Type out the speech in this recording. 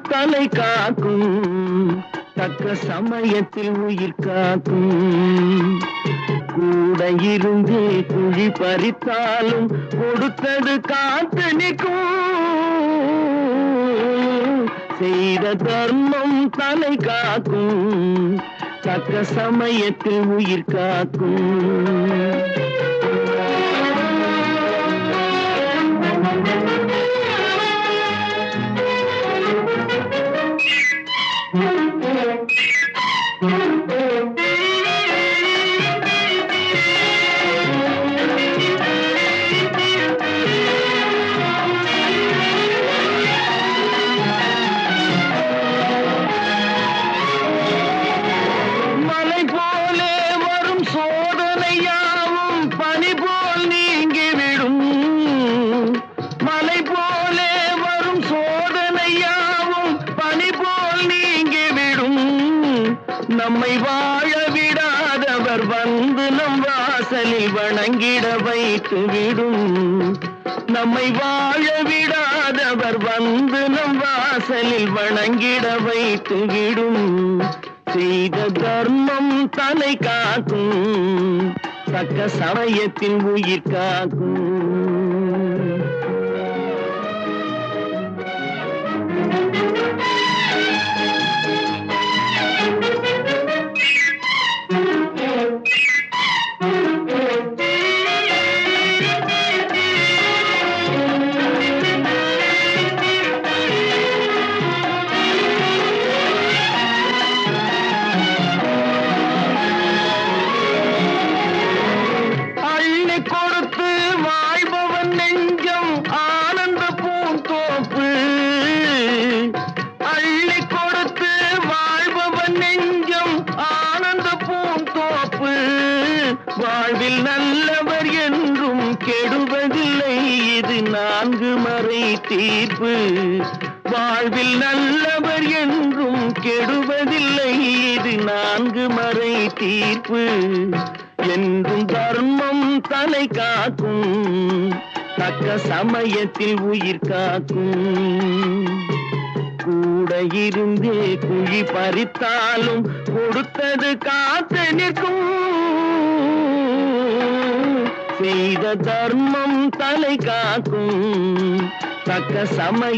தலை காக்கும், தக்க சமயத்தில் உயிர் காக்கும். கூட இருந்து குழி பறித்தாலும் கொடுத்தது காத்து நிற்கும். செய்த தர்மம் தலை காக்கும், தக்க சமயத்தில் உயிர் காக்கும். மலை போலே வரும் சோதனையாவும் பனி போல் நீங்கிவிடும். மலை போலே வரும் சோதனையாவும் பனி போல் நீங்கிவிடும். நம்மை வாழ விடாதவர் வந்து நம் வாசலில் வணங்கிட வைத்து விடும். நம்மை வாழ விடாதவர் வந்து நம் வாசலில் வணங்கிட வைத்து விடும். செய்த தர்மம் தலை காக்கும், தக்க சமயத்தில் உயிர் காக்கும். கொடுத்து வாழ்பவன் நெஞ்சம் ஆனந்த பூந்தோப்பு. அள்ளி கொடுத்து வாழ்பவன் நெஞ்சம் ஆனந்த பூந்தோப்பு. வாழ்வில் நல்லவர் என்றும் கெடுவதில்லை, இது 4 மறை தீர்ப்பு. வாழ்வில் நல்லவர் என்றும் கெடுவதில்லை, இது 4 மறை தீர்ப்பு. என்றும் தர்மம் தலை காக்கும், தக்க சமயத்தில் உயிர் காக்கும். கூட இருந்து குழி பறித்தாலும் கொடுத்தது காத்து நிற்கும். செய்த தர்மம் தலை காக்கும், தக்க சமய